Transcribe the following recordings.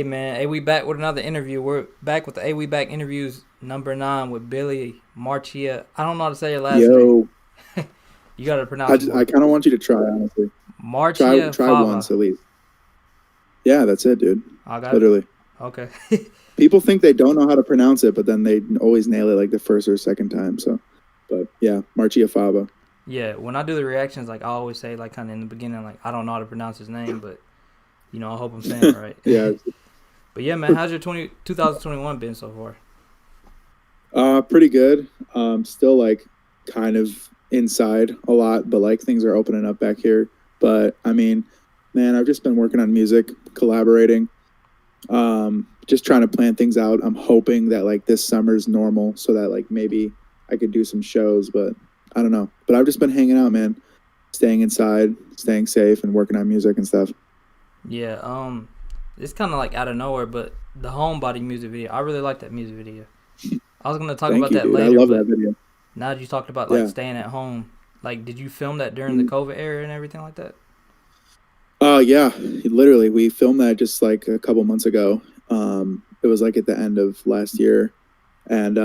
Hey man, hey, we back with another interview. We're back with the We Back interviews number 9 with Billy Marchia. I don't know how to say your last name. Yo, You gotta pronounce it I for kind of want you to try, honestly. Marchia Try Fava. once at least. Yeah, that's it, dude. I got it. Literally. Okay. People think they don't know how to pronounce it, but then they always nail it like the first or second time. So, but yeah, Marchiafava. Yeah, when I do the reactions, like I always say, like kind of in the beginning, like I don't know how to pronounce his name, but I hope I'm saying it right. Yeah. But yeah, man, how's your 2021 been so far? Pretty good. Still like kind of inside a lot, but like things are opening up back here. But I mean, man, I've just been working on music, collaborating, just trying to plan things out. I'm hoping that like this summer's normal so that like maybe I could do some shows, but I don't know. But I've just been hanging out, man, staying inside, staying safe, and working on music and stuff. Yeah, it's kind of like out of nowhere, but the Homebody music video, I really like that music video. I was gonna talk Thank about you, that dude. I later, love that but video. now that you talked about like Yeah. staying at home, like did you film that during the Mm. COVID era and everything like that? Yeah. Literally, we filmed that just like a couple months ago. It was like at the end of last year, and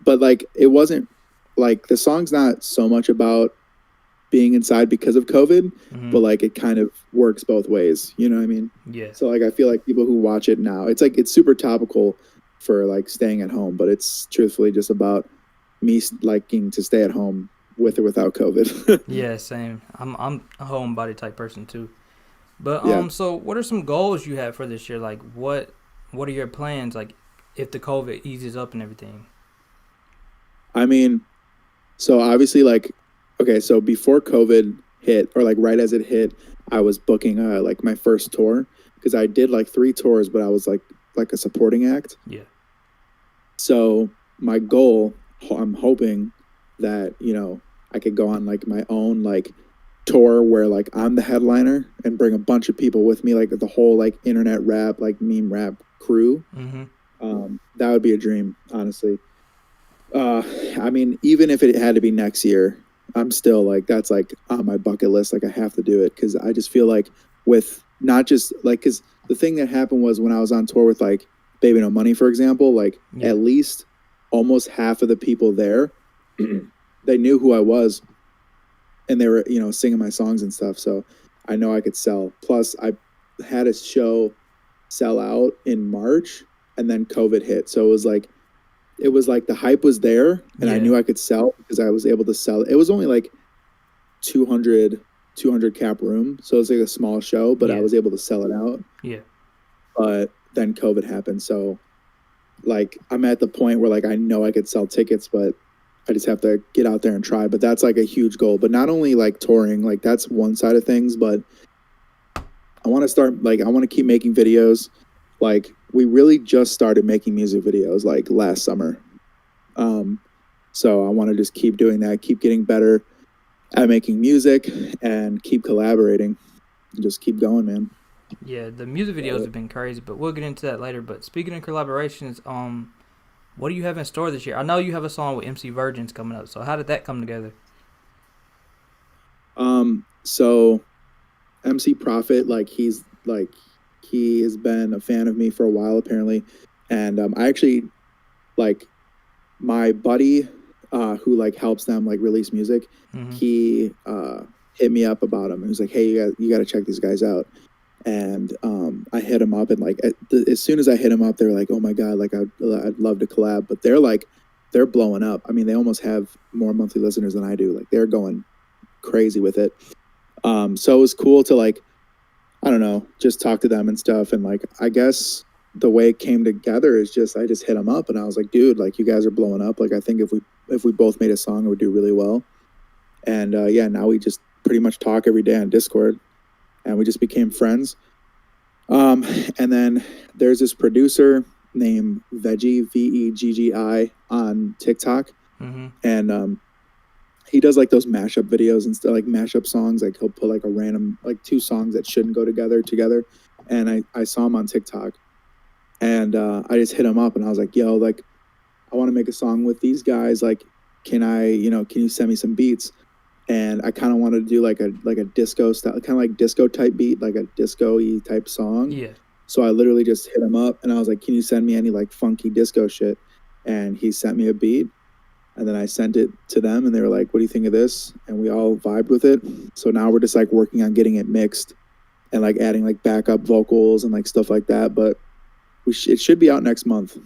but like it wasn't like the song's not so much about being inside because of COVID, Mm-hmm. but like it kind of works both ways. You know what I mean? Yeah. So like I feel like people who watch it now, it's like it's super topical for like staying at home, but it's truthfully just about me liking to stay at home with or without COVID. Yeah, same. I'm a homebody type person too. But Yeah. so what are some goals you have for this year? Like what are your plans? Like if the COVID eases up and everything. I mean, so obviously like okay, so before COVID hit or like right as it hit, I was booking like my first tour because I did like 3 tours, but I was like a supporting act. Yeah. So my goal, I'm hoping that, I could go on like my own like tour where like I'm the headliner and bring a bunch of people with me, like the whole like internet rap, like meme rap crew. Mm-hmm. That would be a dream, honestly. Uh, I mean, even if it had to be next year, I'm still like that's like on my bucket list. Like I have to do it because I just feel like with not just like because the thing that happened was when I was on tour with like Baby No Money, for example, like Yeah. at least almost half of the people there, they knew who I was and they were singing my songs and stuff. So I know I could sell. Plus, I had a show sell out in March, and then COVID hit. So it was like the hype was there and I Yeah. knew I could sell because I was able to sell. It was only like 200 cap room. So it was like a small show, but I Yeah. was able to sell it out. Yeah. But then COVID happened. So like I'm at the point where like I know I could sell tickets, but I just have to get out there and try. But that's like a huge goal. But not only like touring, like that's one side of things, but I want to start like I want to keep making videos. Like we really just started making music videos like last summer. Um, so I want to just keep doing that, keep getting better at making music, and keep collaborating. And just keep going, man. Yeah, the music videos have been crazy, but we'll get into that later. But speaking of collaborations, what do you have in store this year? I know you have a song with MC Virgins coming up. So how did that come together? So MC Prophet, like he has been a fan of me for a while apparently, and I actually like my buddy who like helps them like release music. Mm-hmm. He hit me up about him and was like, "Hey, you got to check these guys out." And I hit him up and like as soon as I hit him up, they were like, "Oh my god, like I'd love to collab." But they're blowing up. I mean, they almost have more monthly listeners than I do. Like they're going crazy with it. So it was cool to like I don't know, just talk to them and stuff. And like I guess the way it came together is just I just hit them up and I was like, dude, like you guys are blowing up. Like I think if we both made a song, it would do really well. And yeah, now we just pretty much talk every day on Discord, and we just became friends. Um, and then there's this producer named Veggie Veggi on TikTok, Mm-hmm. and he does like those mashup videos and stuff, like mashup songs. Like he'll put like a random like 2 songs that shouldn't go together. And I saw him on TikTok, and I just hit him up and I was like, yo, like I want to make a song with these guys. Like, can you send me some beats? And I kind of wanted to do like a disco style, kind of like disco type beat, like a disco-y type song. Yeah. So I literally just hit him up and I was like, can you send me any like funky disco shit? And he sent me a beat, and then I sent it to them and they were like, what do you think of this? And we all vibed with it. So now we're just like working on getting it mixed and like adding like backup vocals and like stuff like that. But it should be out next month.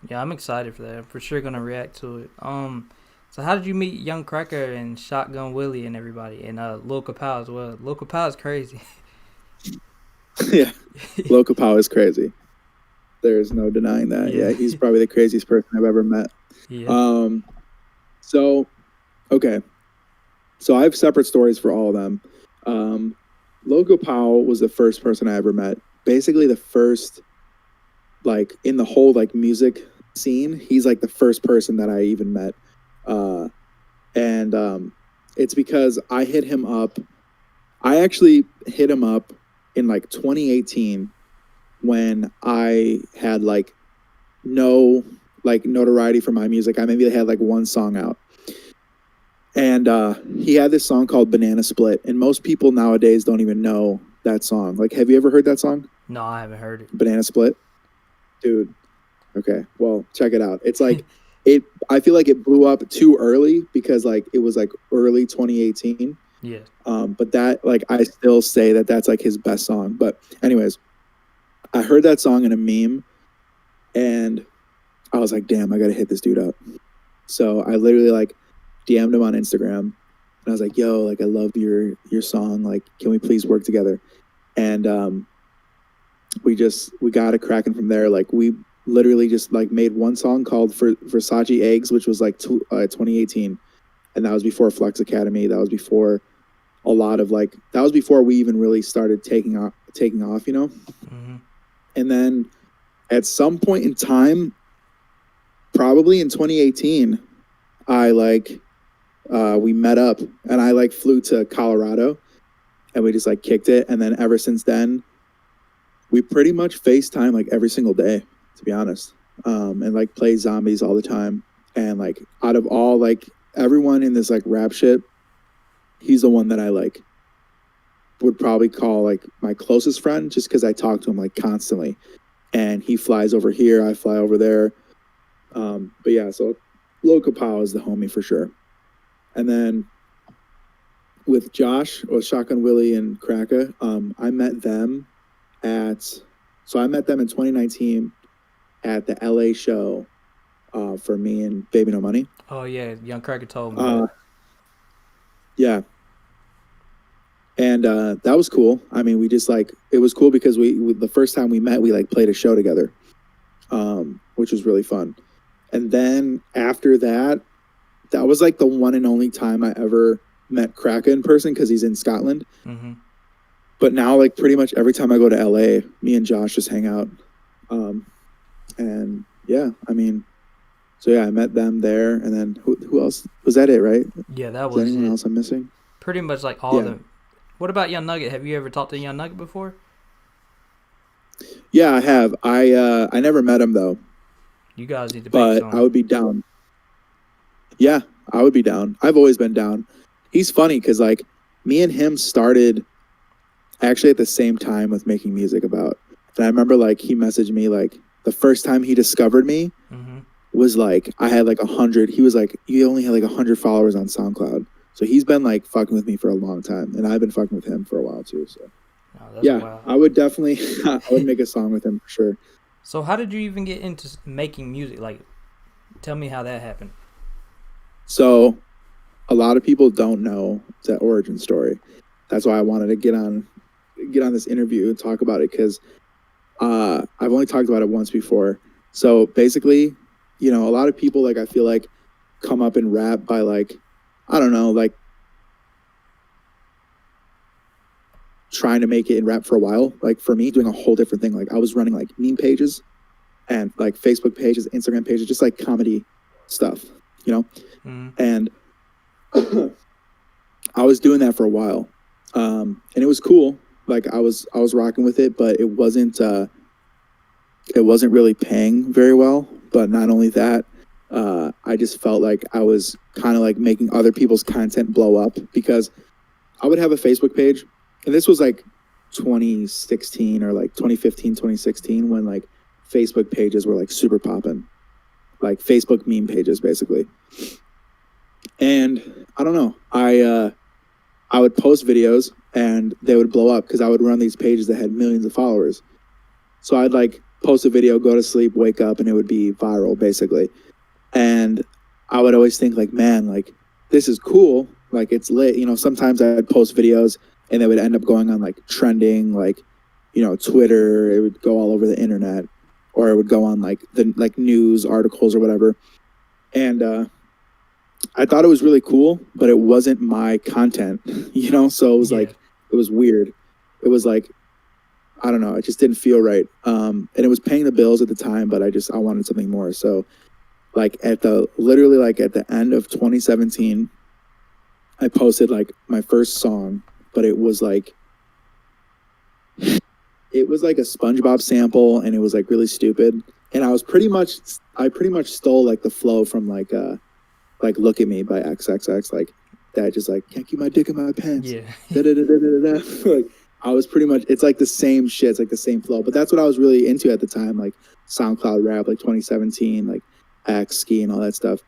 Yeah, I'm excited for that. I'm for sure gonna react to it. So how did you meet Young Cracker and Shotgun Willie and everybody, and Lil Kapow as well? Lil Kapow is crazy. Yeah, Lil Kapow is crazy. There's no denying that. Yeah, he's probably the craziest person I've ever met. Yeah. So, okay. So I have separate stories for all of them. Lil Kapow was the first person I ever met. Basically the first, like, in the whole, like, music scene, he's, like, the first person that I even met. It's because I hit him up. I actually hit him up in, like, 2018 when I had, like, no, like, notoriety for my music. I maybe had, like, one song out. And he had this song called Banana Split, and most people nowadays don't even know that song. Like, have you ever heard that song? No, I haven't heard it. Banana Split? Dude. Okay, well, check it out. It's like, I feel like it blew up too early because, like, it was, like, early 2018. Yeah. But that, like, I still say that that's, like, his best song. But anyways, I heard that song in a meme, and I was like, damn, I got to hit this dude up. So I literally, like, DM'd him on Instagram, and I was like, yo, like, I love your song, like, can we please work together? And we got it cracking from there. Like, we literally just, like, made one song called Versace Eggs, which was, like, 2018, and that was before Flex Academy. That was before a lot of, like, that was before we even really started taking off, you know? Mm-hmm. And then at some point in time, probably in 2018, I, like, we met up, and I, like, flew to Colorado, and we just, like, kicked it. And then ever since then, we pretty much FaceTime, like, every single day, to be honest, and, like, play zombies all the time. And, like, out of all, like, everyone in this, like, rap shit, he's the one that I, like, would probably call, like, my closest friend, just because I talk to him, like, constantly. And he flies over here, I fly over there. But yeah, so Lil Kapow is the homie for sure. And then with Josh, or Shotgun Willie and Kraka, I met them in 2019 at the LA show for me and Baby No Money. Oh yeah, Young Cracker told me. Yeah. And that was cool. I mean, we just, like, it was cool because we the first time we met, we, like, played a show together, which was really fun. And then after that, that was, like, the one and only time I ever met Kraka in person because he's in Scotland. Mm-hmm. But now, like, pretty much every time I go to LA, me and Josh just hang out. And yeah, I mean, so yeah, I met them there. And then who else? Was that it, right? Yeah, that was was anyone it. else I'm missing? Pretty much, like, all of them. What about Young Nugget? Have you ever talked to Young Nugget before? Yeah, I have. I never met him, though. You guys need to But I would be down. Yeah, I would be down. I've always been down. He's funny because, like, me and him started actually at the same time with making music about. And I remember, like, he messaged me, like, the first time he discovered me was, like, I had, like, 100. He was like, you only had, like, 100 followers on SoundCloud. So he's been, like, fucking with me for a long time. And I've been fucking with him for a while, too. So, yeah, wild. I would definitely, I would make a song with him for sure. So how did you even get into making music? Like, tell me how that happened. So a lot of people don't know that origin story. That's why I wanted to get on this interview and talk about it, because I've only talked about it once before. So basically, you know, a lot of people, like, I feel like come up in rap by, like, I don't know, like, trying to make it in rap for a while. Like, for me, doing a whole different thing. Like, I was running, like, meme pages and, like, Facebook pages, Instagram pages, just, like, comedy stuff, you know? And I was doing that for a while. And it was cool. Like, I was rocking with it, but it wasn't really paying very well. But not only that, I just felt like I was kind of, like, making other people's content blow up, because I would have a Facebook page, and this was, like, 2016 or like 2015, 2016 when like Facebook pages were like super popping, like Facebook meme pages basically. And I don't know, I would post videos and they would blow up because I would run these pages that had millions of followers. So I'd like post a video, go to sleep, wake up, and it would be viral basically. And I would always think like, man, like this is cool, like it's lit. You know, sometimes I'd post videos and they would end up going on like trending, like, you know, Twitter. It would go all over the internet, or it would go on like the like news articles or whatever. And I thought it was really cool, but it wasn't my content, you know. So it was like it was weird. It was like I don't know. It just didn't feel right. And it was paying the bills at the time, but I wanted something more. So like literally like at the end of 2017, I posted like my first song, but it was like a SpongeBob sample, and it was like really stupid. And I pretty much stole like the flow from like Look at Me by XXX, like that, just like can't keep my dick in my pants. Yeah. Like I was pretty much, it's like the same shit, it's like the same flow. But that's what I was really into at the time, like SoundCloud rap, like 2017, like X Ski and all that stuff.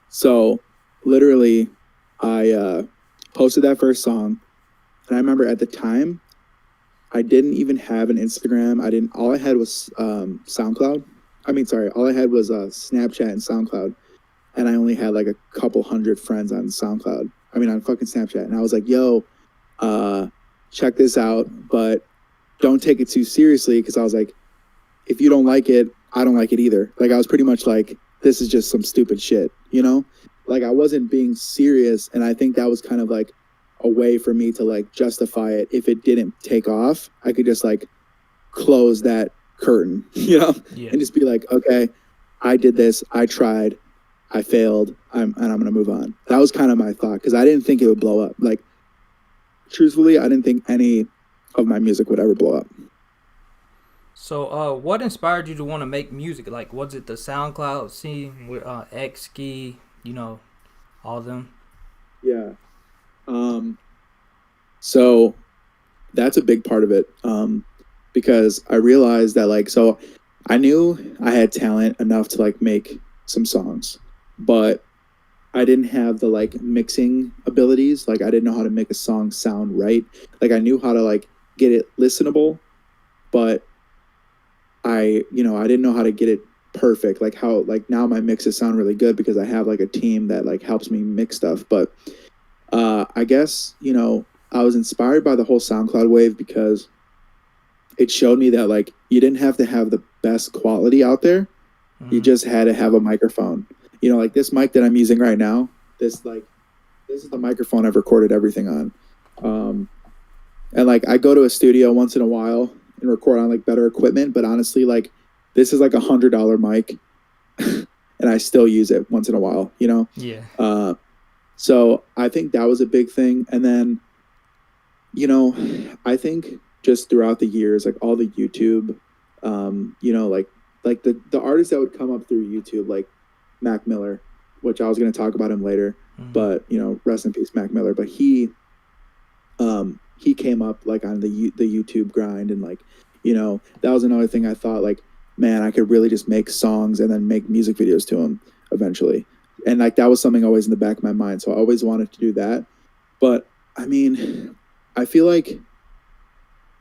So literally I posted that first song, and I remember at the time I didn't even have an Instagram. All I had was SoundCloud. All I had was Snapchat and SoundCloud, and I only had like a couple hundred friends on SoundCloud. On fucking Snapchat. And I was like, yo, check this out, but don't take it too seriously, because I was like, if you don't like it, I don't like it either. Like I was pretty much like, this is just some stupid shit, you know? Like I wasn't being serious, and I think that was kind of like a way for me to like justify it. If it didn't take off, I could just like close that curtain, you know, and just be like, okay, I did this, I tried, I failed, and I'm gonna move on. That was kind of my thought, because I didn't think it would blow up. Like truthfully, I didn't think any of my music would ever blow up. So, what inspired you to want to make music? Like, was it the SoundCloud scene with X Ski, you know, all of them? Yeah. So that's a big part of it. Because I realized that like, so I knew I had talent enough to like make some songs, but I didn't have the like mixing abilities. Like I didn't know how to make a song sound right. Like I knew how to like get it listenable, but I didn't know how to get it perfect. Like how, like now my mixes sound really good because I have like a team that like helps me mix stuff. But I guess, I was inspired by the whole SoundCloud wave because it showed me that like you didn't have to have the best quality out there. Mm-hmm. You just had to have a microphone. Like this mic that I'm using right now, this is the microphone I've recorded everything on. And like I go to a studio once in a while and record on like better equipment, but honestly, like this is like $100 mic and I still use it once in a while, Yeah. So I think that was a big thing. And then, I think just throughout the years, like all the YouTube, like the artists that would come up through YouTube, like Mac Miller, which I was going to talk about him later, mm-hmm. But rest in peace, Mac Miller. But he came up like on the YouTube grind, and like, that was another thing I thought like, man, I could really just make songs and then make music videos to them eventually. And like, that was something always in the back of my mind. So I always wanted to do that. But I feel like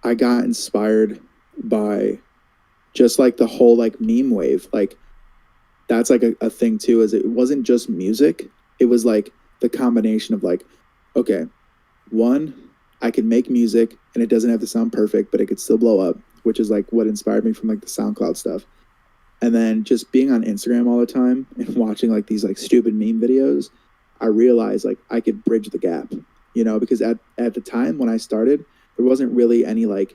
I got inspired by just like the whole like meme wave. Like that's like a thing too, is it wasn't just music. It was like the combination of like, okay, one, I can make music and it doesn't have to sound perfect, but it could still blow up, which is like what inspired me from like the SoundCloud stuff. And then just being on Instagram all the time and watching like these like stupid meme videos, I realized like I could bridge the gap, because at the time when I started, there wasn't really any like,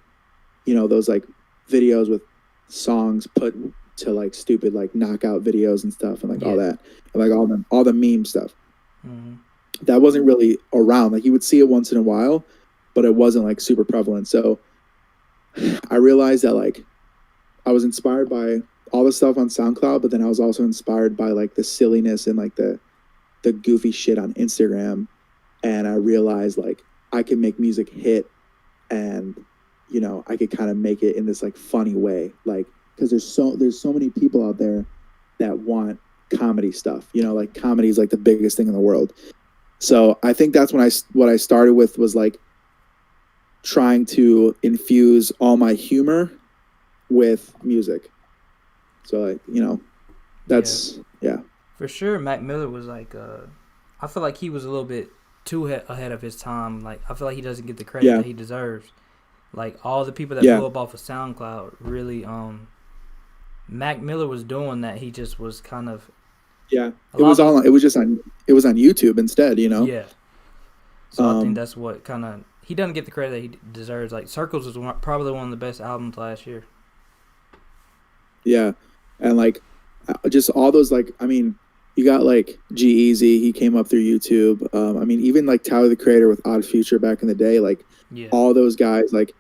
those like videos with songs put to like stupid like knockout videos and stuff and like all that, and like all the meme stuff. Mm-hmm. That wasn't really around. Like you would see it once in a while, but it wasn't like super prevalent. So I realized that like I was inspired by all the stuff on SoundCloud, but then I was also inspired by like the silliness and like the goofy shit on Instagram. And I realized like I can make music hit, and I could kind of make it in this like funny way, like because there's so many people out there that want comedy stuff. Like comedy is like the biggest thing in the world. So I think that's when what I started with was like trying to infuse all my humor with music. So like Yeah, that's yeah. for sure. Mac Miller was like, I feel like he was a little bit too ahead of his time. Like I feel like he doesn't get the credit Yeah. that he deserves. Like all the people that Yeah. blew up off of SoundCloud really, Mac Miller was doing that. He just was kind of Yeah. a lot of It was on YouTube instead. yeah. So I think Um that's what kind of he doesn't get the credit that he deserves. Like Circles was probably one of the best albums last year. yeah. And like just all those, like, I mean, you got like G-Eazy, he came up through YouTube. I mean, even like Tyler the Creator with Odd Future back in the day, like Yeah. all those guys, like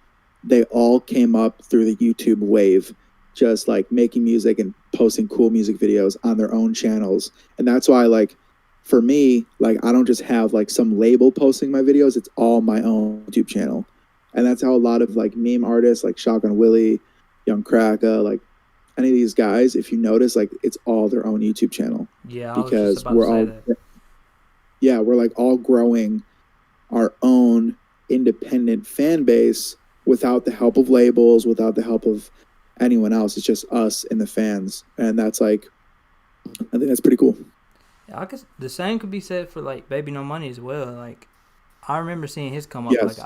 they all came up through the YouTube wave, just like making music and posting cool music videos on their own channels. And that's why, like, for me, like, I don't just have like some label posting my videos, it's all my own YouTube channel. And that's how a lot of like meme artists like Shotgun Willie, Young Kraka, like any of these guys, if you notice, like it's all their own YouTube channel, Yeah, I was just because about to say that. we're like all growing our own independent fan base without the help of labels, without the help of anyone else. It's just us and the fans, and that's like, I think that's pretty cool. Yeah, I guess the same could be said for like Baby No Money as well. Like I remember seeing his come up. Like Yes,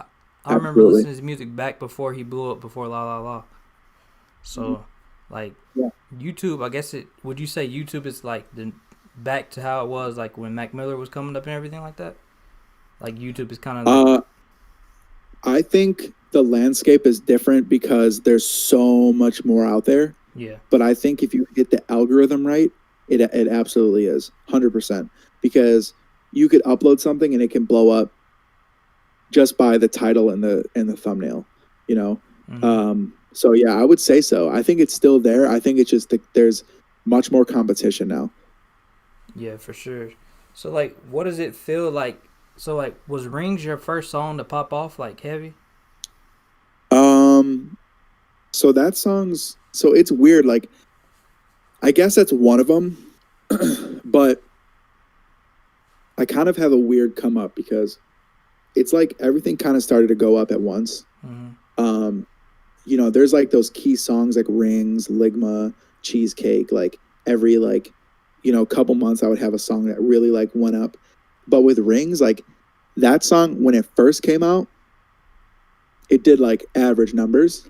I remember absolutely. listening to his music back before he blew up before La La La. Mhm. So like Yeah. YouTube, I guess it would you say YouTube is like the back to how it was like when Mac Miller was coming up and everything like that? Like YouTube is kind of like Uh, I think the landscape is different because there's so much more out there. yeah. But I think if you hit the algorithm right, it absolutely is 100%, because you could upload something and it can blow up just by the title and the thumbnail, you know. Hmm. So yeah, I would say so. I think it's still there. I think it's just there's much more competition now. Yeah, for sure. So like what does it feel like? So like was Rings your first song to pop off like heavy? Um, so that song's so it's weird. Like I guess that's one of them, but I kind of have a weird come up because it's like everything kind of started to go up at once. Hmm. Um, there's like those key songs like Rings, Ligma, Cheesecake. Like every like, couple months I would have a song that really like went up. But with Rings, like that song when it first came out, it did like average numbers,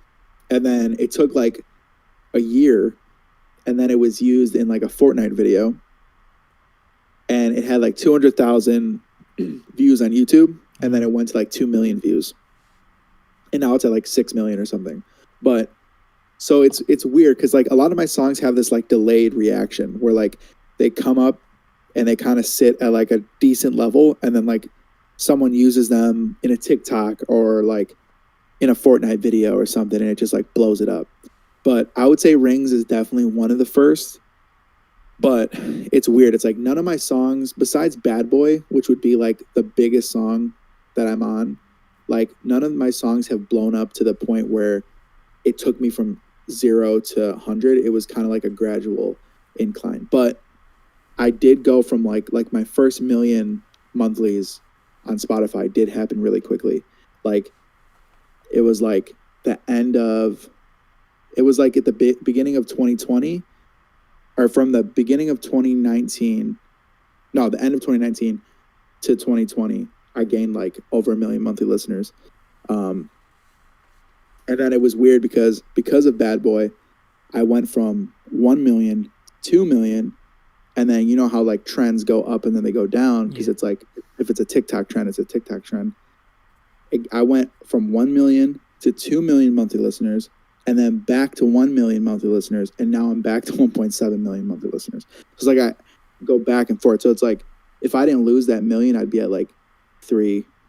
and then it took like a year, and then it was used in like a Fortnite video, and it had like 200,000 views on YouTube, and then Hmm. it went to like 2 million views, and now it's at like 6 million or something. But so it's weird because like a lot of my songs have this like delayed reaction where like they come up and they kind of sit at like a decent level, and then like someone uses them in a TikTok or like in a Fortnite video or something, and it just like blows it up. But I would say Rings is definitely one of the first. But it's weird. It's like none of my songs, besides Bad Boy, which would be like the biggest song that I'm on, like none of my songs have blown up to the point where it took me from 0 to 100. It was kind of like a gradual incline. But I did go from like my first million monthlies on Spotify did happen really quickly. Like it was like the end of it was like at the beginning of 2020, or from the beginning of 2019, no, the end of 2019 to 2020, I gained like over 1 million monthly listeners. Um, and then it was weird because of Bad Boy, I went from 1 million, 2 million, and then you know how like trends go up and then they go down because Yeah. it's like if it's a TikTok trend, it's a TikTok trend. I went from 1 million to 2 million monthly listeners, and then back to 1 million monthly listeners, and now I'm back to 1.7 million monthly listeners. It's like I go back and forth. So it's like if I didn't lose that million, I'd be at like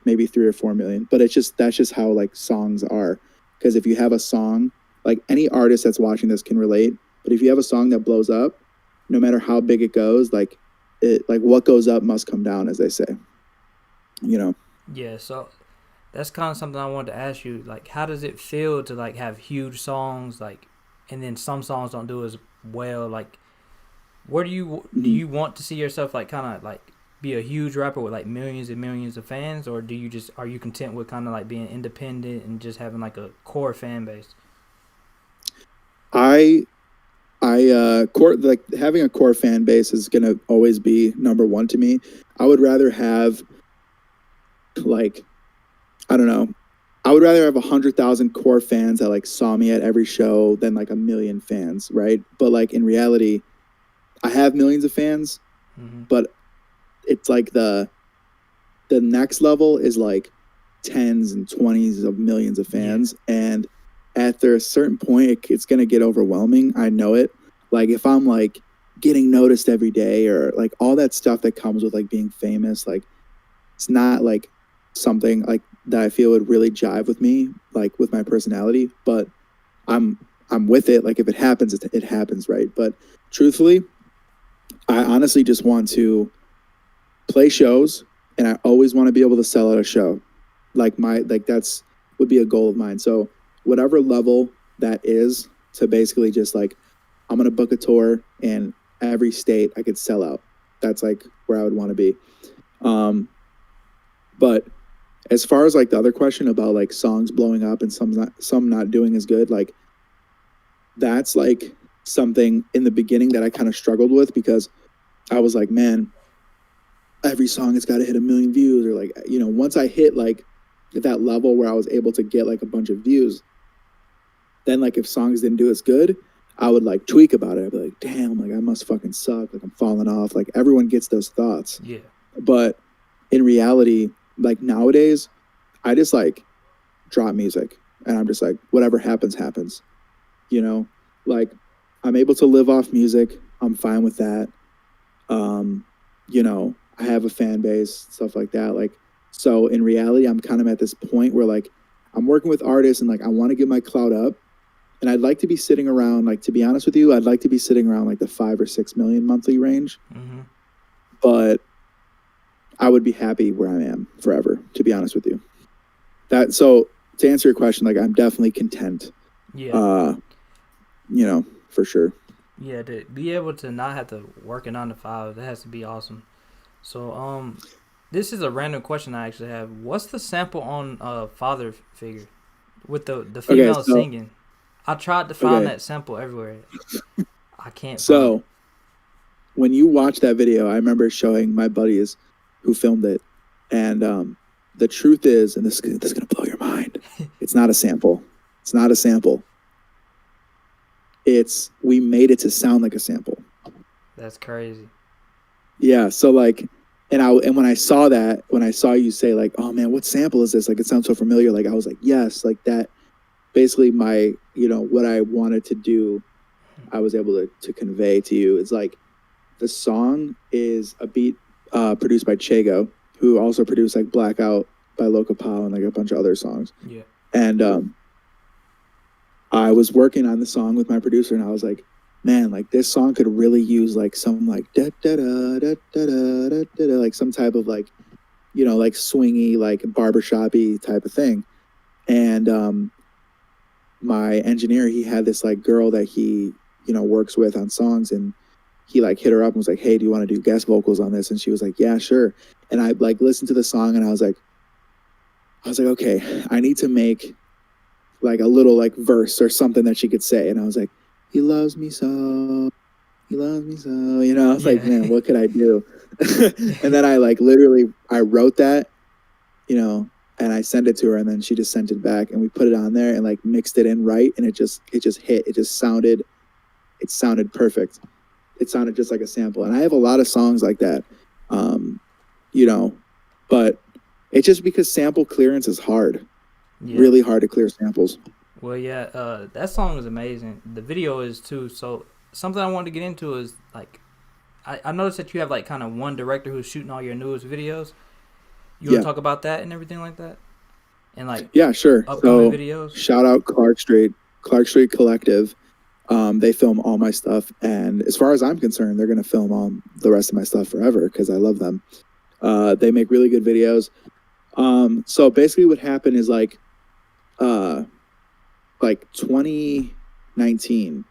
maybe 3 or 4 million. But that's just how like songs are. Because if you have a song, like any artist that's watching this can relate. But if you have a song that blows up, no matter how big it goes, like what goes up must come down, as they say. You know. Yeah, so that's kind of something I wanted to ask you. Like, how does it feel to like have huge songs, like, and then some songs don't do as well? Like, where do Mhm. you want to see yourself like kind of like be a huge rapper with like millions and millions of fans, or do you just are you content with kind of like being independent and just having like a core fan base? I core like having a core fan base is gonna always be number one to me. I would rather have like I don't know. I would rather have 100,000 core fans that like saw me at every show than like a million fans, right? But like in reality, I have millions of fans, Mm-hmm. but it's like the next level is like tens and twenties of millions of Yeah. fans, and after a certain point, it's gonna get overwhelming. I know it. Like if I'm like getting noticed every day or like all that stuff that comes with like being famous, like it's not like something like that I feel would really jive with me, like with my personality. But I'm I'm with it. Like if it happens, it happens, right? But truthfully, I honestly just want to play shows, and I always want to be able to sell out a show. Like that's would be a goal of mine. So whatever level that is, to basically just like I'm gonna book a tour and every state I could sell out. That's like where I would want to be. Um, but as far as like the other question about like songs blowing up and some not doing as good, like that's like something in the beginning that I kind of struggled with because I was like, man, every song has got to hit a million views, or like once I hit like that level where I was able to get like a bunch of views, then like if songs didn't do as good, I would like tweak about it. I'd be like, damn, like I must fucking suck, like I'm falling off. Like everyone gets those thoughts, Yeah. but in reality, like nowadays, I just like drop music and I'm just like whatever happens happens. you know like I'm able to live off music. I'm fine with that. I have a fan base, stuff like that. Like, so in reality, I'm kind of at this point where like I'm working with artists and like I want to get my clout up, and I'd like to be sitting around, like, to be honest with you, I'd like to be sitting around like the 5 or 6 million monthly range. Mm-hmm. But I would be happy where I am forever, to be honest with you. That so to answer your question, like I'm definitely content. Yeah. Uh, for sure. Yeah. To be able to not have to work a 9 to 5, that has to be awesome. So this is a random question I actually have. What's the sample on Father Figure with the Okay, female so singing? I tried to find okay, that sample everywhere. I can't find it. so when you watch that video, I remember showing my buddies who filmed it, and the truth is, and this is gonna blow your mind. It's not a sample. It's not a sample. It's we made it to sound like a sample. That's crazy. Yeah. So like, and when I saw that, when I saw you say like, oh man, what sample is this? Like it sounds so familiar. Like I was like, yes, like that. Basically, my what I wanted to do, I was able to convey to you. It's like the song is a beat produced by Chago, who also produced like Blackout by Loca Pow and like a bunch of other songs. Yeah. And I was working on the song with my producer, and I was like, man, like this song could really use like some like da da da da da da da da, like some type of like like swingy, like barbershoppy type of thing. And my engineer, he had this like girl that he works with on songs, and he like hit her up and was like, hey, do you want to do guest vocals on this? And she was like, yeah, sure. And I like listened to the song, and I was like, okay, I need to make like a little like verse or something that she could say. And I was like, he loves me so, he loves me so. I was like, Yeah. man, what could I do? And then I like literally I wrote that, and I sent it to her, and then she just sent it back, and we put it on there and like mixed it in right, and it just hit. It sounded perfect. It sounded just like a sample. And I have a lot of songs like that, but it's just because sample clearance is hard, Yeah. really hard to clear samples. Well, yeah. That song is amazing. The video is too. So something I wanted to get into is like, I noticed that you have like kind of one director who's shooting all your newest videos. You want Yeah. to talk about that and everything like that, and like Yeah, sure. upcoming So videos. shout out Clark Street Collective. They film all my stuff, and as far as I'm concerned, they're gonna film all the rest of my stuff forever because I love them. They make really good videos. So basically what happened is uh, like 2019,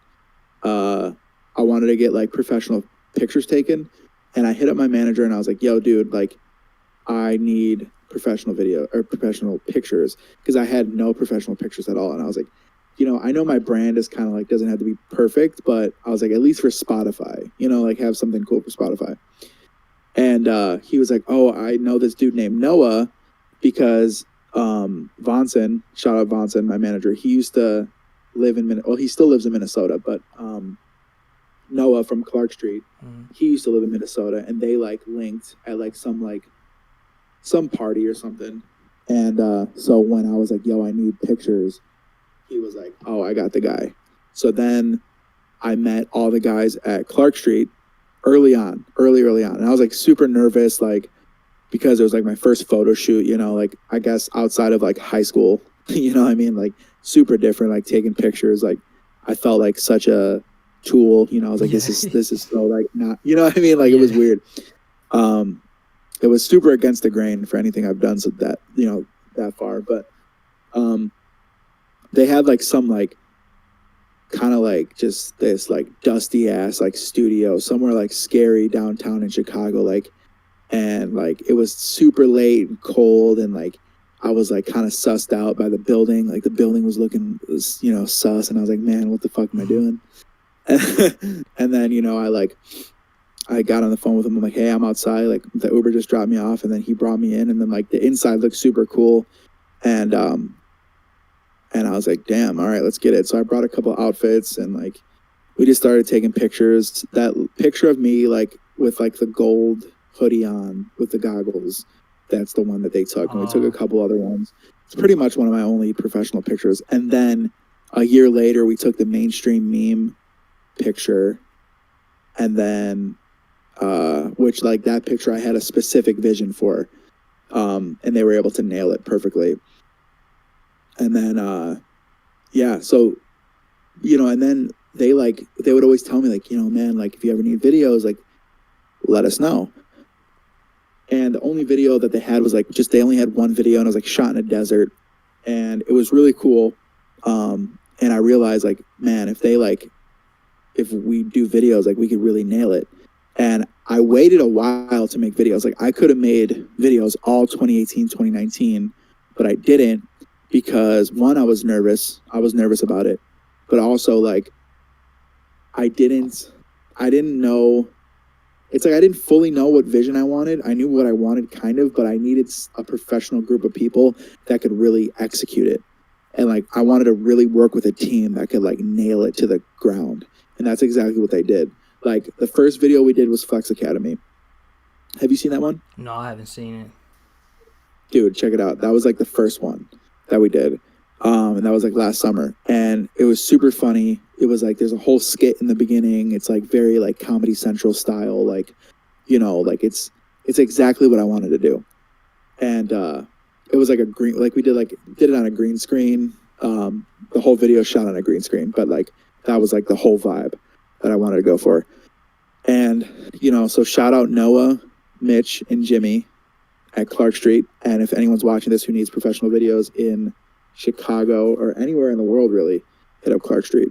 I wanted to get like professional pictures taken, and I hit up my manager and I was like, "Yo, dude, like, I need professional video or professional pictures because I had no professional pictures at all." And I was like, I know my brand is kind of like doesn't have to be perfect, but I was like, at least for Spotify, like have something cool for Spotify. And he was like, "Oh, I know this dude named Noah because Vonson, shout out Vonson, my manager. He used to live in Well, he still lives in Minnesota, but Noah from Clark Street, he used to live in Minnesota, and they like linked at like some party or something. And so when I was like, "Yo, I need pictures," he was like, "Oh, I got the guy." So then I met all the guys at Clark Street early on, and I was like super nervous, like because it was like my first photo shoot, like I guess outside of like high school, you know what I mean? Like super different, like taking pictures. Like I felt like such a tool, I was like, Yeah. this is so like not, you know what I mean? Like it was Yeah. weird. It was super against the grain for anything I've done so that, that far. But they had like some like kind of like just this like dusty ass like studio somewhere like scary downtown in Chicago, like, and like it was super late and cold, and like I was like kind of sussed out by the building. Like the building was looking, sus, and I was like, man, what the fuck am I doing? And then I got on the phone with him. I'm like, "Hey, I'm outside. Like the Uber just dropped me off," and then he brought me in, and then like the inside looked super cool, and I was like, "Damn, all right, let's get it." So I brought a couple outfits, and like we just started taking pictures. That picture of me like with like the gold hoodie on with the goggles, that's the one that they took. And we took a couple other ones. It's pretty much one of my only professional pictures. And then a year later, we took the mainstream meme picture, and then which like that picture I had a specific vision for, and they were able to nail it perfectly. And then yeah, so and then they would always tell me like, man, like if you ever need videos, like let us know. And the only video that they had was like they only had one video, and it was like shot in a desert, and it was really cool. And I realized like, man, if we do videos, like we could really nail it. And I waited a while to make videos. Like I could have made videos all 2018, 2019, but I didn't because one, I was nervous. I was nervous about it, but also like I didn't know. It's like I didn't fully know what vision I wanted. I knew what I wanted kind of, but I needed a professional group of people that could really execute it. And like I wanted to really work with a team that could like nail it to the ground. And that's exactly what they did. Like the first video we did was Flex Academy. Have you seen that one? No, I haven't seen it. Dude, check it out. That was like the first one that we did. And that was like last summer. And it was super funny. It was like there's a whole skit in the beginning. It's like very like Comedy Central style, like, like it's exactly what I wanted to do. And it was like a green, like we did it on a green screen. The whole video shot on a green screen, but like that was like the whole vibe that I wanted to go for. And so shout out Noah, Mitch, and Jimmy at Clark Street. And if anyone's watching this who needs professional videos in Chicago or anywhere in the world, really, hit up Clark Street.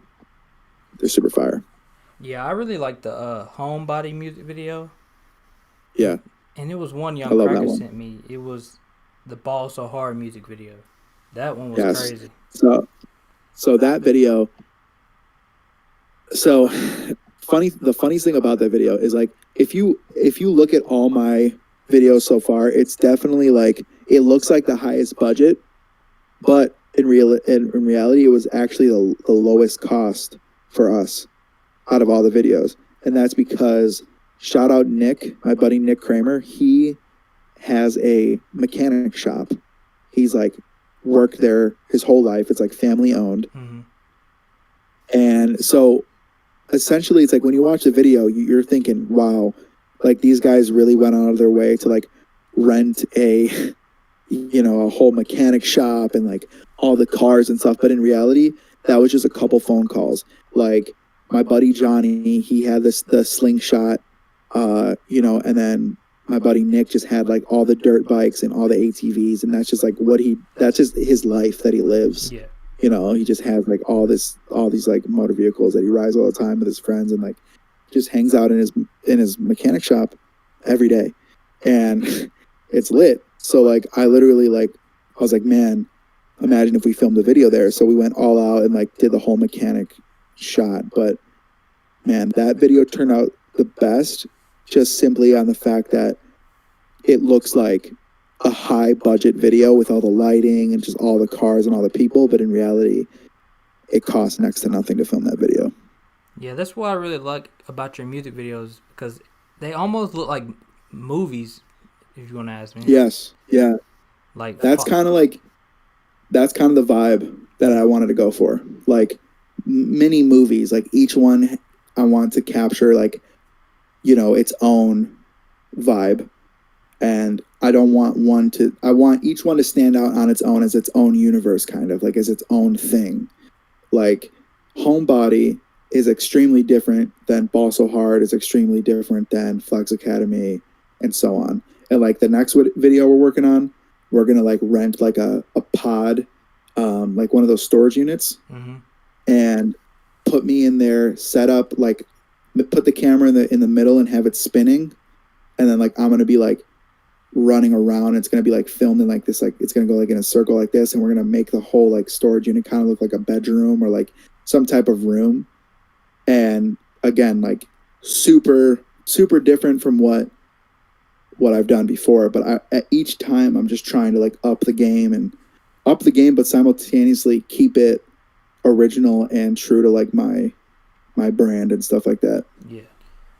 They're super fire. Yeah, I really like the Homebody music video. Yeah. And it was one I young love that cracker one. sent me. It was the Ball So Hard music video. That one was crazy. So that video. So the funniest thing about that video is like if you look at all my videos so far, it's definitely like it looks like the highest budget, but in reality, it was actually the lowest cost for us out of all the videos. And that's because shout out Nick, my buddy Nick Kramer. He has a mechanic shop. He's like worked there his whole life. It's like family owned. Mm-hmm. And so essentially it's like when you watch the video, you're thinking, wow, like these guys really went out of their way to like rent a whole mechanic shop and like all the cars and stuff. But in reality, that was just a couple phone calls. Like my buddy Johnny, he had the slingshot, and then my buddy Nick just had like all the dirt bikes and all the ATVs, and that's just like that's just his life that he lives. Yeah. You know, he just has like all these like motor vehicles that he rides all the time with his friends, and like just hangs out in his mechanic shop every day, and it's lit. So like I literally like I was like, man, imagine if we filmed a video there. So we went all out and like did the whole mechanic shot. But man, that video turned out the best, just simply on the fact that it looks like a high budget video with all the lighting and just all the cars and all the people, but in reality it costs next to nothing to film that video. Yeah, that's what I really like about your music videos, because they almost look like movies, if you want to ask me. Yes. Yeah. Like that's kind of the vibe that I wanted to go for. Like mini movies, like each one I want to capture like, you know, its own vibe. And I want each one to stand out on its own as its own universe, kind of like as its own thing. Like Homebody is extremely different than Ball So Hard, is extremely different than Flex Academy, and so on. And like the next video we're working on, we're gonna like rent like a pod, like one of those storage units, and put me in there, set up like put the camera in the middle and have it spinning, and then like I'm gonna be like running around. It's gonna be like filmed in like this, like it's gonna go like in a circle like this, and we're gonna make the whole like storage unit kind of look like a bedroom or like some type of room. And again, like super different from what I've done before, but at each time I'm just trying to like up the game, but simultaneously keep it original and true to like my brand and stuff like that. Yeah.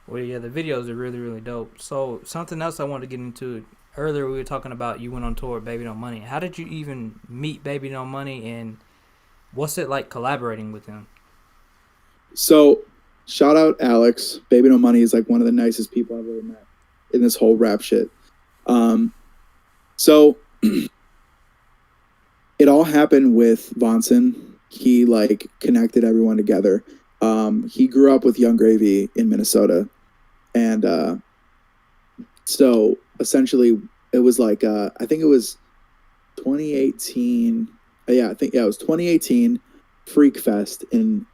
Well, yeah, the videos are really, really dope. So something else I wanted to get into, earlier we were talking about you went on tour with Baby No Money. How did you even meet Baby No Money, and what's it like collaborating with him? So shout out Alex. Baby No Money is like one of the nicest people I've ever met in this whole rap shit. So it all happened with Vonson. He like connected everyone together. He grew up with Young Gravy in Minnesota, and so essentially it was like I think it was 2018. Yeah, it was 2018 Freak Fest in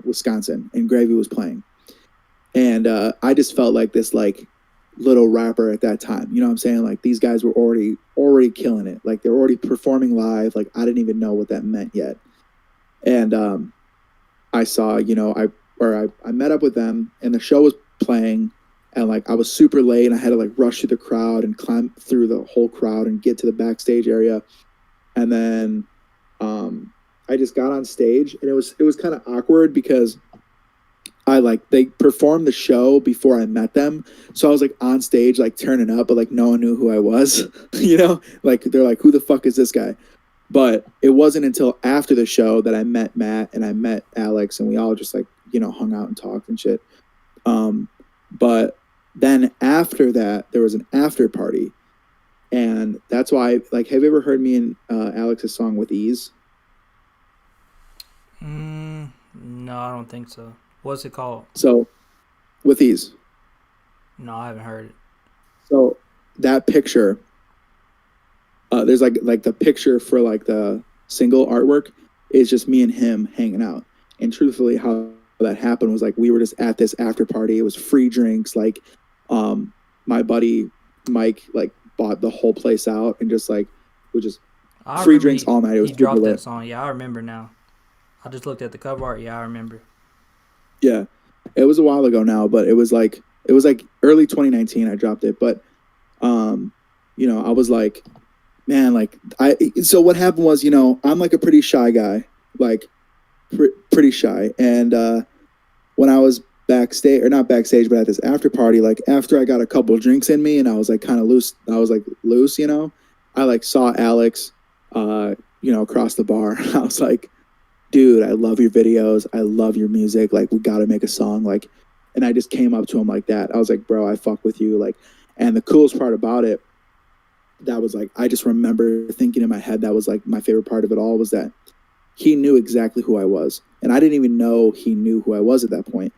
Wisconsin, and Gravy was playing, and I just felt like this like little rapper at that time. You know what I'm saying? Like these guys were already killing it. Like they're already performing live. Like I didn't even know what that meant yet. And I saw, you know, I met up with them, and the show was playing, and like I was super late, and I had to like rush through the crowd and climb through the whole crowd and get to the backstage area. And then I just got on stage, and it was kind of awkward because they performed the show before I met them. So I was like on stage, like turning up, but like no one knew who I was, you know, like they're like, who the fuck is this guy? But it wasn't until after the show that I met Matt and I met Alex, and we all just like, you know, hung out and talked and shit. But then after that, there was an after party, and that's why, like, have you ever heard me and Alex's song With Ease? No, I don't think so. What's it called? So, With Ease. No, I haven't heard it. So that picture, there's like the picture for like the single artwork is just me and him hanging out. And truthfully, how that happened was like we were just at this after party. It was free drinks. Like, my buddy Mike like bought the whole place out, and just like we just free drinks all night. It was he dropped that song. Yeah, I remember now. I just looked at the cover art. Yeah, I remember. Yeah, it was a while ago now, but it was like early 2019 I dropped it. But you know, I was like, man, like so what happened was, you know, I'm like a pretty shy guy, like pretty shy. And when I was backstage, or not backstage, but at this after party, like after I got a couple drinks in me and I was like kind of loose, you know, I like saw Alex, you know, across the bar. I was like, dude, I love your videos. I love your music. Like, we got to make a song. Like, and I just came up to him like that. I was like, bro, I fuck with you. Like, and the coolest part about it, that was like, I just remember thinking in my head, that was like my favorite part of it all, was that he knew exactly who I was. And I didn't even know he knew who I was at that point.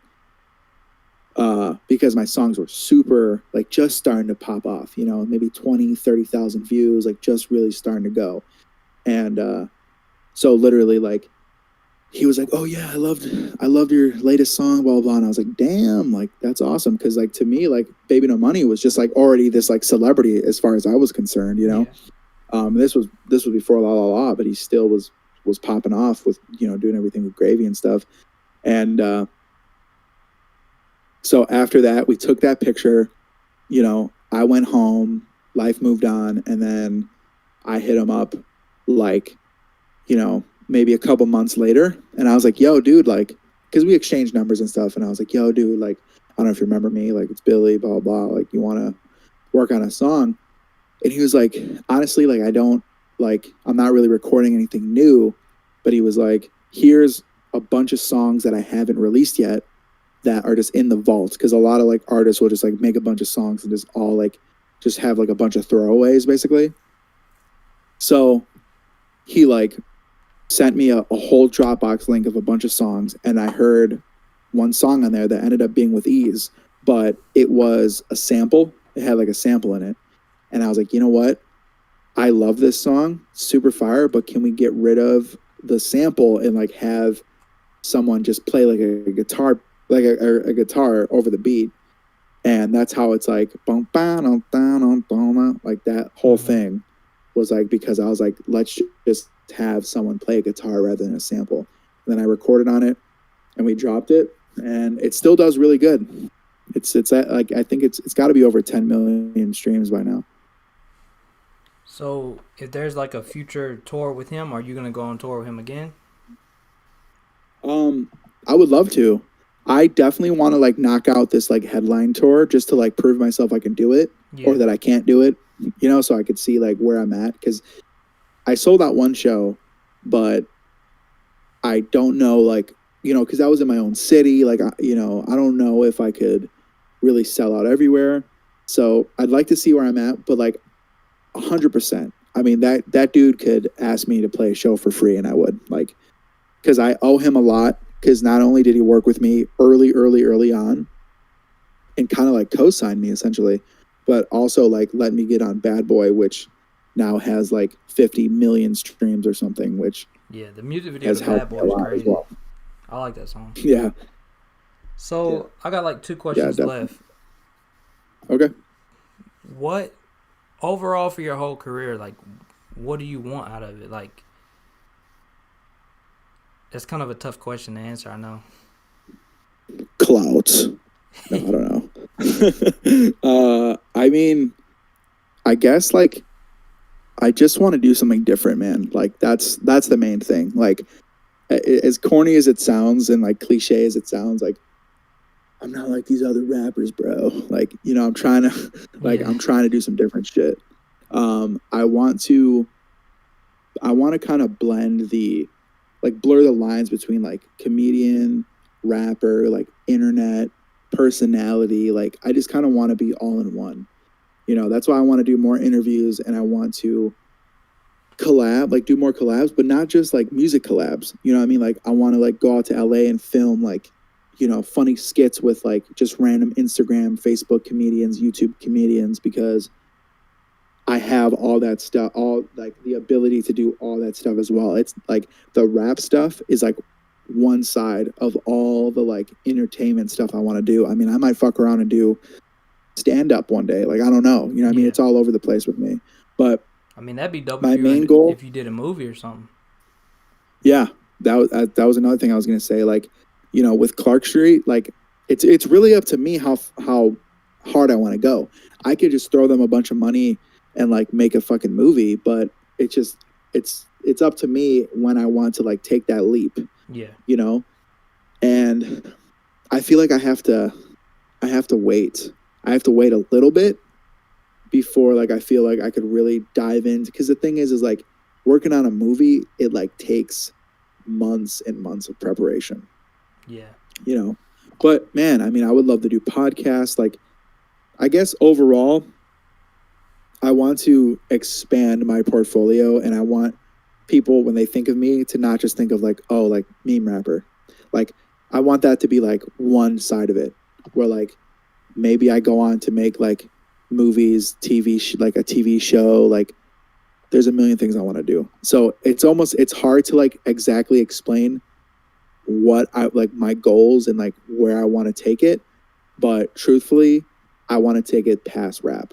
because my songs were super like just starting to pop off, you know, maybe 20, 30,000 views, like just really starting to go. And so literally like he was like, "Oh yeah, I loved your latest song, blah blah blah." And I was like, "Damn, like that's awesome." Because like to me, like Baby No Money was just like already this like celebrity as far as I was concerned, you know. Yeah. This was before La La La, but he still was popping off with, you know, doing everything with Gravy and stuff. And so after that, we took that picture. You know, I went home, life moved on, and then I hit him up like, you know, maybe a couple months later, and I was like, "Yo, dude, like," because we exchanged numbers and stuff, and I was like, "Yo, dude, like, I don't know if you remember me, like, it's Billy, blah blah, like, you want to work on a song?" And he was like, "Honestly, like, I don't, like, I'm not really recording anything new," but he was like, "Here's a bunch of songs that I haven't released yet that are just in the vault," because a lot of like artists will just like make a bunch of songs and just all like just have like a bunch of throwaways basically. So he like sent me a whole Dropbox link of a bunch of songs, and I heard one song on there that ended up being with Ease, but it was a sample. It had like a sample in it, and I was like, you know what? I love this song, super fire, but can we get rid of the sample and like have someone just play like a guitar, like a guitar over the beat? And that's how it's like like that whole Mm-hmm. thing was like, because I was like, let's just have someone play a guitar rather than a sample. And then I recorded on it and we dropped it, and it still does really good. It's at, like, I think it's got to be over 10 million streams by now. So if there's like a future tour with him, are you gonna go on tour with him again? Um, I would love to. I definitely want to like knock out this like headline tour just to like prove myself I can do it, or Yeah. that I can't do it, you know, so I could see like where I'm at. Because I sold out one show, but I don't know, like, you know, because I was in my own city. Like, you know, I don't know if I could really sell out everywhere. So I'd like to see where I'm at, but like 100%. I mean, that dude could ask me to play a show for free, and I would, like, because I owe him a lot. Because not only did he work with me early on, and kind of like co-signed me essentially, but also like let me get on Bad Boy, which now has like 50 million streams or something, which Yeah. The music video to has Bad helped me Boy a is lot as crazy. well. I like that song. Yeah, yeah, So I got like two yeah, questions definitely. left. Okay. What overall for your whole career, like, what do you want out of it? Like, that's kind of a tough question to answer. I know. Clouds. No, I don't know. I mean, I guess like I just want to do something different, man. Like that's the main thing. Like as corny as it sounds and like cliche as it sounds, like I'm not like these other rappers, bro. Like, you know, I'm trying to like Yeah. I'm trying to do some different shit. I want to kind of blend the like blur the lines between like comedian, rapper, like internet personality. Like I just kind of want to be all in one. You know, that's why I want to do more interviews, and I want to collab, like do more collabs, but not just like music collabs. You know what I mean? Like I want to like go out to LA and film like, you know, funny skits with like just random Instagram, Facebook comedians, YouTube comedians, because I have all that stuff, all like the ability to do all that stuff as well. It's like the rap stuff is like one side of all the like entertainment stuff I want to do. I mean, I might fuck around and do stand up one day. Like I don't know. You know what I mean? Yeah. It's all over the place with me. But I mean, that'd be dope my main goal, if you did a movie or something. yeah, that was another thing I was gonna say. Like, you know, with Clark Street, like it's really up to me how hard I want to go. I could just throw them a bunch of money and like make a fucking movie, but it's just it's up to me when I want to like take that leap, Yeah. you know. And I feel like I have to wait. I have to wait a little bit before like I feel like I could really dive into, because the thing is like working on a movie, it like takes months and months of preparation, Yeah. you know. But man, I mean, I would love to do podcasts. Like I guess overall I want to expand my portfolio, and I want people when they think of me to not just think of like, oh, like meme rapper. Like I want that to be like one side of it. where like maybe I go on to make like movies, like a TV show, like there's a million things I want to do. So it's hard to like exactly explain what I like my goals and like where I want to take it, but truthfully, I want to take it past rap.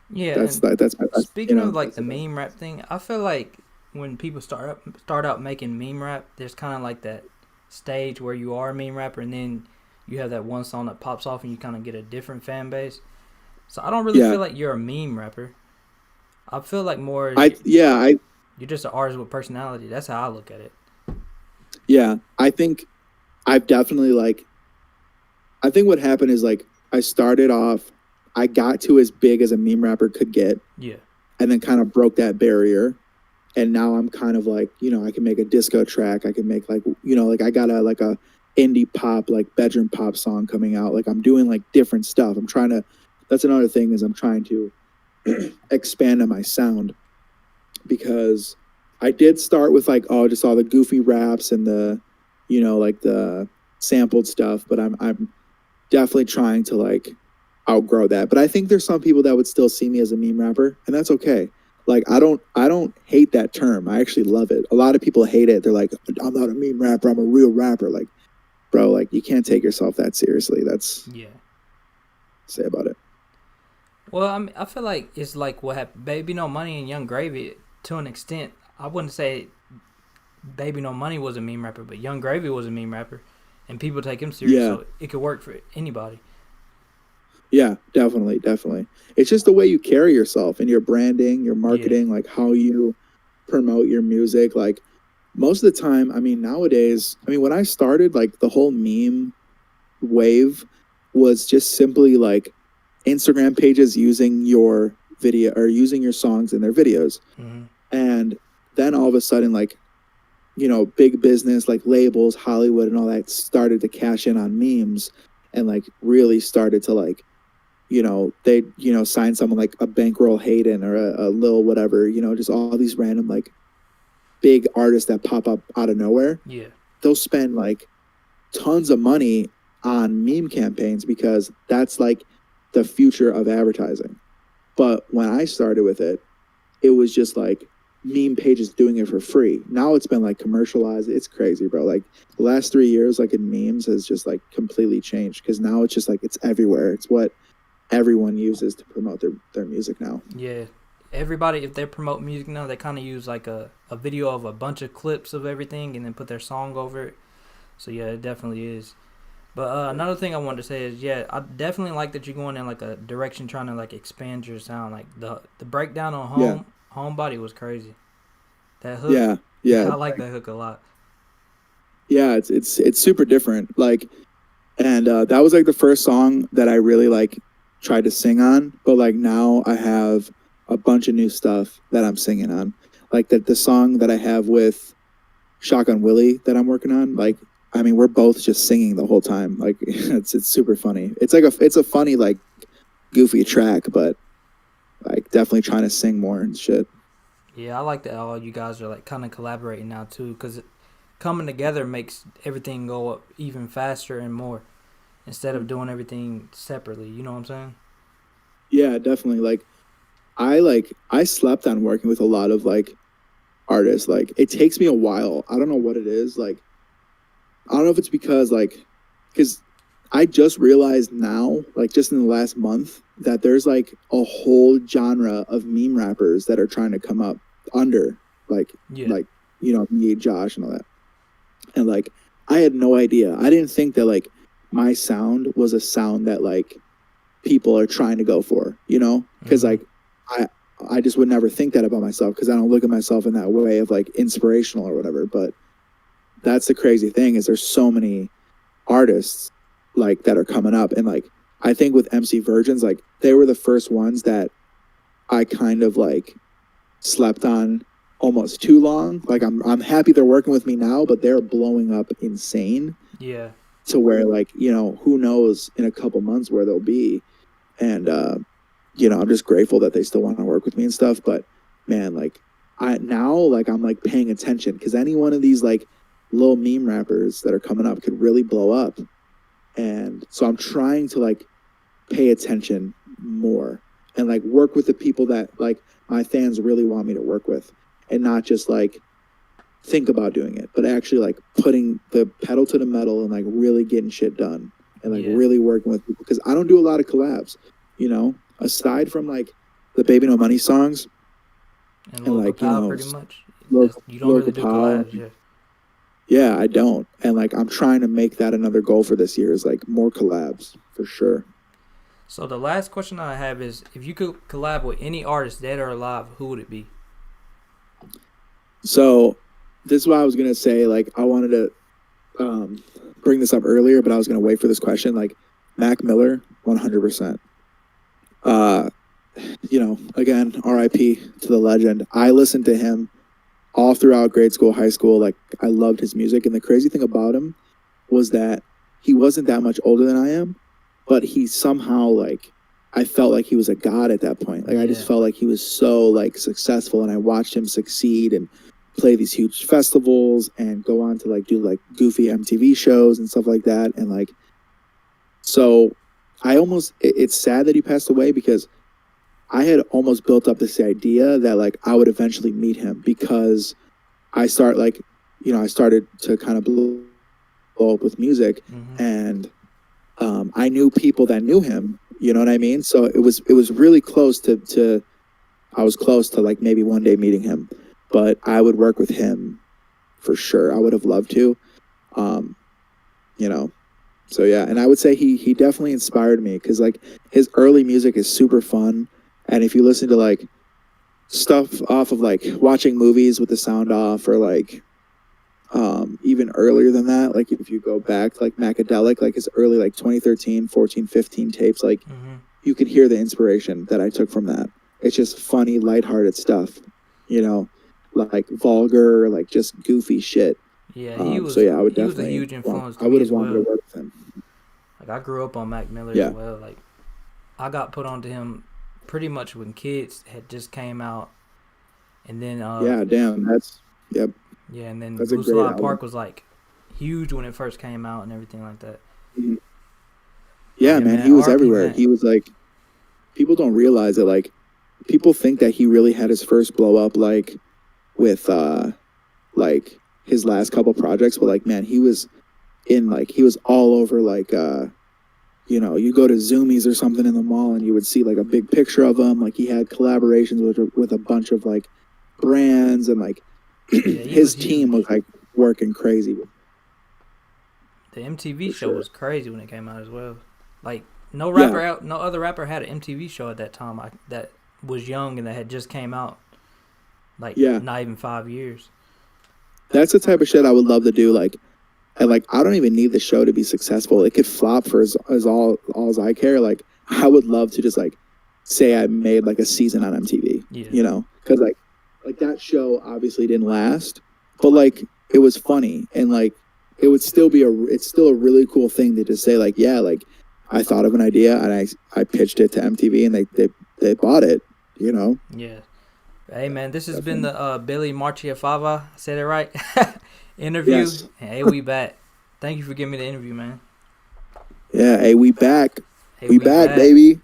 Yeah, That's and like that's you speaking of know like that's the the thing. meme rap thing, I feel like when people start out making meme rap, there's kind of like that stage where you are a meme rapper, and then you have that one song that pops off, and you kind of get a different fan base. So I don't really Yeah, feel like you're a meme rapper. I feel like more I yeah I you're just an artist with personality. That's how I look at it. yeah I think I've definitely like I think what happened is like I started off, I got to as big as a meme rapper could get, Yeah. and then kind of broke that barrier. And now I'm kind of like, I can make a disco track. I can make like, like I got a indie pop, like bedroom pop song coming out. Like I'm doing like different stuff. That's another thing is I'm trying to expand on my sound because I did start with like, oh, just all the goofy raps and like the sampled stuff, but I'm definitely trying to like outgrow that. But I think there's some people that would still see me as a meme rapper, and that's okay. Like I don't hate that term. I actually love it. A lot of people hate it. They're like, I'm not a meme rapper, I'm a real rapper. Like, bro, like you can't take yourself that seriously. That's Yeah. say about it. Well, I feel like it's like what happened. Baby No Money and Young Gravy, to an extent. I wouldn't say Baby No Money was a meme rapper, but Young Gravy was a meme rapper, and people take him serious, Yeah. so it could work for anybody. Yeah, definitely, definitely. It's just the way you carry yourself and your branding, your Yeah. marketing, like how you promote your music. Like most of the time, I mean, nowadays, I mean, when I started, like the whole meme wave was just simply like Instagram pages using your video or using your songs in their videos. Hmm. And then all of a sudden, like, big business like labels, Hollywood, and all that started to cash in on memes and like really started to like, they, sign someone like a Bankroll Hayden or a Lil whatever, just all these random like big artists that pop up out of nowhere. Yeah. They'll spend like tons of money on meme campaigns because that's like the future of advertising. But when I started with it, it was just like meme pages doing it for free. Now it's been like commercialized. It's crazy, bro. Like the last 3 years, like in memes has just like completely changed because now it's just like it's everywhere. It's what everyone uses to promote their music now. Yeah. Everybody, if they promote music now, they kind of use like a video of a bunch of clips of everything and then put their song over it. So yeah, it definitely is. But another thing I wanted to say is, yeah, I definitely like that you're going in like a direction trying to like expand your sound. Like the breakdown on Yeah, Homebody was crazy. That hook, yeah, yeah, I like that hook a lot. yeah. It's super different. Like, and that was like the first song that I really like tried to sing on. But like now I have a bunch of new stuff that I'm singing on. Like the song that I have with Shotgun Willie that I'm working on. Like, I mean, we're both just singing the whole time. Like, it's super funny. It's a funny like goofy track, but like definitely trying to sing more and shit. Yeah, I like that all you guys are like kind of collaborating now too, because coming together makes everything go up even faster and more instead of doing everything separately. You know what I'm saying? Yeah, definitely. I slept on working with a lot of like artists. Like it takes me a while. I don't know what it is. Like I don't know if it's because I just realized now, like just in the last month, that there's like a whole genre of meme rappers that are trying to come up under like Yeah. like me, Josh, and all that. And like I had no idea. I didn't think that like my sound was a sound that like people are trying to go for, because Hmm. like I I just would never think that about myself because I don't look at myself in that way of like inspirational or whatever. But that's the crazy thing is there's so many artists like that are coming up and like I think with MC Virgins like they were the first ones that I kind of like slept on almost too long. Like I'm happy they're working with me now, but they're blowing up insane Yeah. to where like, who knows in a couple months where they'll be. And I'm just grateful that they still want to work with me and stuff. But man, like I now like I'm like paying attention because any one of these like little meme rappers that are coming up could really blow up. And so I'm trying to like pay attention more and like work with the people that like my fans really want me to work with, and not just like think about doing it, but actually like putting the pedal to the metal and like really getting shit done and like Yeah. really working with people, because I don't do a lot of collabs, you know, aside from like the Baby No Money songs And and local like, you power, know, pretty much. You don't really local do power. collabs, yeah. Yeah, I don't. And like I'm trying to make that another goal for this year, is like more collabs for sure. So the last question I have is, if you could collab with any artist, dead or alive, who would it be? So this is what I was gonna say. Like I wanted to bring this up earlier, but I was gonna wait for this question. Like Mac Miller, 100%. Uh, you know, again, R.I.P. to the legend. I listened to him all throughout grade school, high school. Like I loved his music, and the crazy thing about him was that he wasn't that much older than I am, but he somehow like I felt like he was a god at that point. Like I just Yeah. felt like he was so like successful, and I watched him succeed and play these huge festivals and go on to like do like goofy MTV shows and stuff like that. And like so I almost it's sad that he passed away, because I had almost built up this idea that like I would eventually meet him, because I started to kind of blow up with music, Mm-hmm. and I knew people that knew him. You know what I mean? So it was really close to I was close to like maybe one day meeting him, but I would work with him for sure. I would have loved to, um, you know. So yeah, and I would say he definitely inspired me, because like his early music is super fun, and if you listen to like stuff off of like watching movies with the sound off, or like even earlier than that, like if you go back to like Macadelic, like his early like 2013, 14, 15 tapes, like Mm-hmm. you could hear the inspiration that I took from that. It's just funny, lighthearted stuff, you know, like vulgar, like just goofy shit. Yeah, So yeah, I would he was a definitely huge influence to I me would have as wanted to well. work with him. Like I grew up on Mac Miller as Yeah. well. Like I got put onto him pretty much when Kids had just came out, and then Yeah, damn, yep, yeah, and then that's a Blue great Slide album. Park was like huge when it first came out and everything like that. Mhm. But Yeah, yeah, man, man, he was R.P. everywhere. Mac. He was like, people don't realize that like people think that he really had his first blow up like with like his last couple projects, but like man, he was all over like you know, you go to Zoomies or something in the mall and you would see like a big picture of him. Like he had collaborations with a bunch of like brands, and like Yeah, he was his team was huge. like working crazy The MTV for show sure. was crazy when it came out as well. Like Yeah, no other rapper had an MTV show at that time. That was young and that had just came out. Like yeah, not even 5 years. that's the type of shit I would love to do. Like, and like I don't even need the show to be successful. It could flop for as all as I care. Like I would love to just like say I made like a season on MTV. Yeah. You know, because like that show obviously didn't last, but like it was funny, and like it would still be it's still a really cool thing to just say like, yeah, like I thought of an idea and I pitched it to MTV, and they bought it. You know, Yeah. Hey man, this has been definitely. the Billy Marchiafava, I said it right, interview. Yes. And hey, we back. Thank you for giving me the interview, man. Yeah. Hey, we back. Hey, We we back, back. baby.